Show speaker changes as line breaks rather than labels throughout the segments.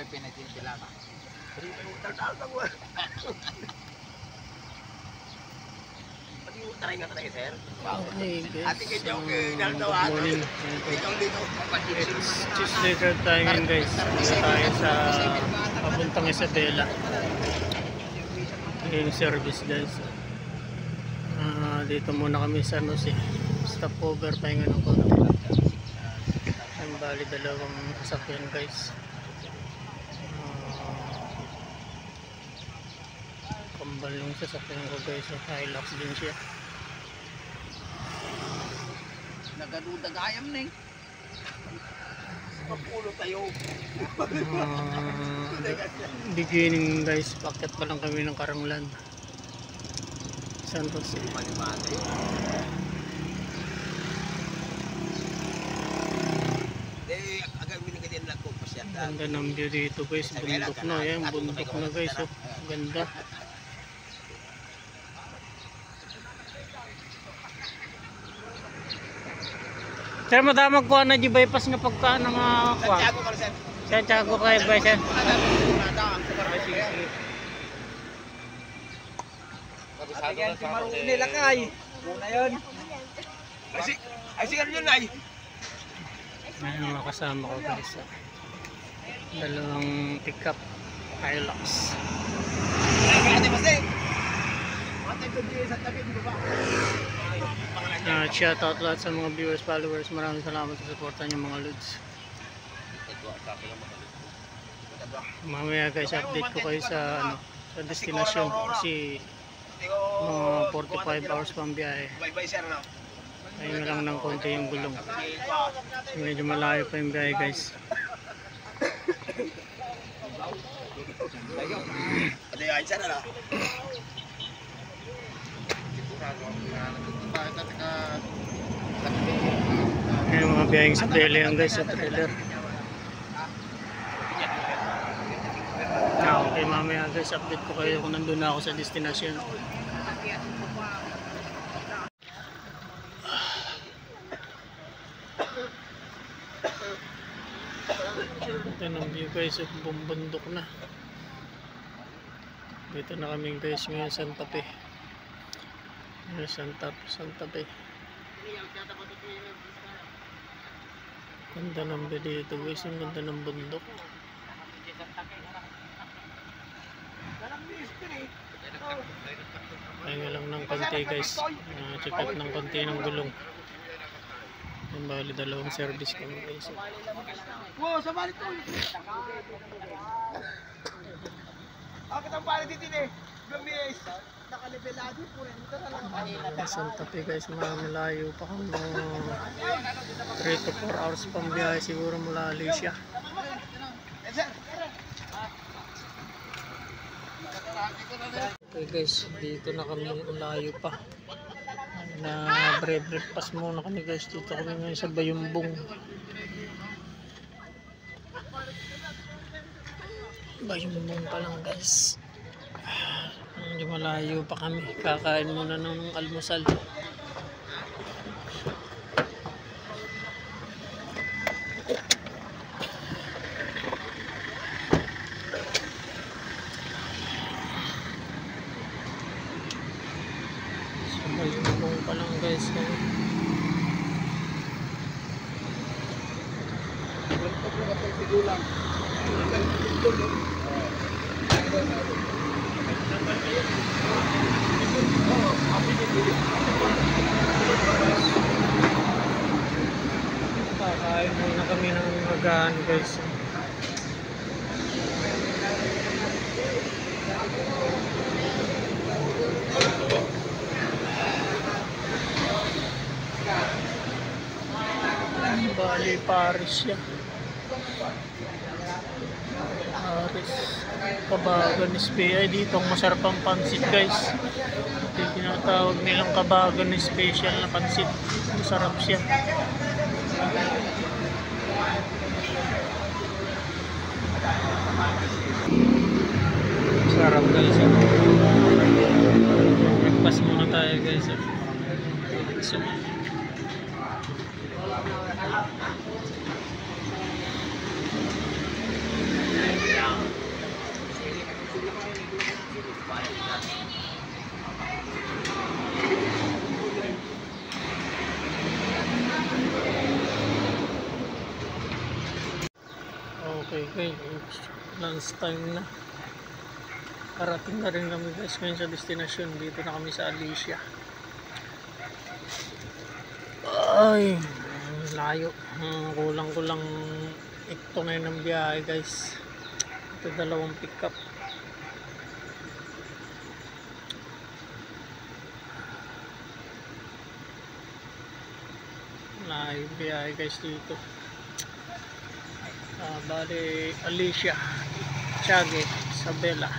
pinagpipilata.
Taray nga tayo, sir.
Okay guys,
Good
morning. It's Tuesday third time yun guys. Dito tayo sa papuntang Isabela. Yung service guys. Dito muna kami sa stopover, pahinga ng konti. Ang bali dalawang sasakyan guys. Kambal yung sasakyan ko guys. Hilux din siya.
Nagaduda gayam ning.
Kapulo tayo.
Beginning guys, paket pa lang kami ng Karanglan. San Jose. Ganda ng view dito guys, bundok na yan, bundok na guys, oh. Ganda. Sir, madamag ko na di bypass nga pagka ng kuha. Santiago kayo ba sir?
Nila kay. Muna yun. Ay sigar yun ay.
May mga kasama ko guys. Dalawang pickup Hilux. Shout out lahat sa mga viewers, followers. Maraming salamat sa suporta niyo mga lods. Mamaya guys, update ko kayo sa sa destination kasi mga 45 hours pang biyahe. Ayun lang ng konti yung gulong. So, medyo malayo pa yung biyahe guys. Yung mga biyaheng sa trailer yan guys, sa trailer. Okay, mamaya guys, update ko kayo kung nandun na ako sa destination. Ito ng view guys, bumbundok na. Dito na kami guys ngayon Santa Fe. Santa Fe. Ganda ng view dito guys, ang ganda ng bundok. Pahinga lang ng konti guys, check out ng konti ng gulong. Yung bali dalawang service kami guys.
Wow, sa balik to. Ako tang balik dito eh. Gambis. Nakalibelado po rin. Ito na lang.
Santa Fe guys, malayo pa kung 3 to 4 hours pang biyahe siguro mula Alicia. Okay guys, dito na kami, layo pa. Na breakfast muna kami guys, dito kami ngayon sa Bayumbong. Bayumbong pa lang guys. Medyo malayo pa kami, kakain muna ng almusal. Bayumbong pa lang guys. Kakain muna kami ng magaan guys. Bali Paris siya. Paris Kabagan SPI. Dito ang masarap ang pansit guys. Ito yung tinatawag nilang Kabagan special na pansit. Masarap siya. Sarap guys. Breakfast muna tayo guys. So, Okay, lunch time na. Parating na rin kami guys ngayon sa destinasyon. Dito na kami sa Alicia. Ay, layo. Kulang-kulang ito ngayon ng biyahe guys. Ito 2 pick up. Layo biyahe guys dito. Bali Alicia, Tiague, Isabela.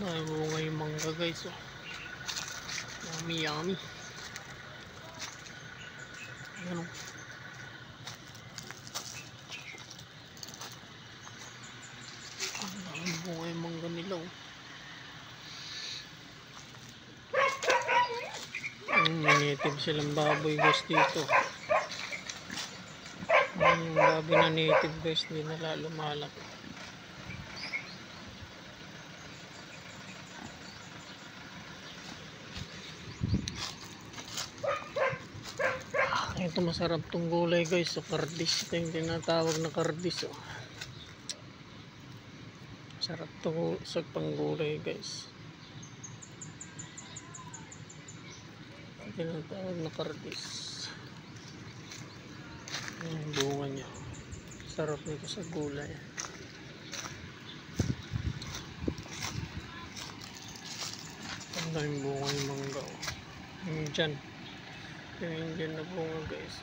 Ay, bunga yung mangga guys, oh. Yummy yummy. Ano? Ang bunga yung mangga nila, oh. Native silang baboy guys dito. Yung baboy na native guys, hindi na lumalaki. Ito masarap tong gulay guys, so kardis. Ito yung tinatawag na kardis, oh. Sarap to sa panggulay guys. Tinatawag na kardis. Yung bunga niya, sarap nito sa gulay. Ang daming bunga yung mangga, oh. Yung dyan na bunga guys.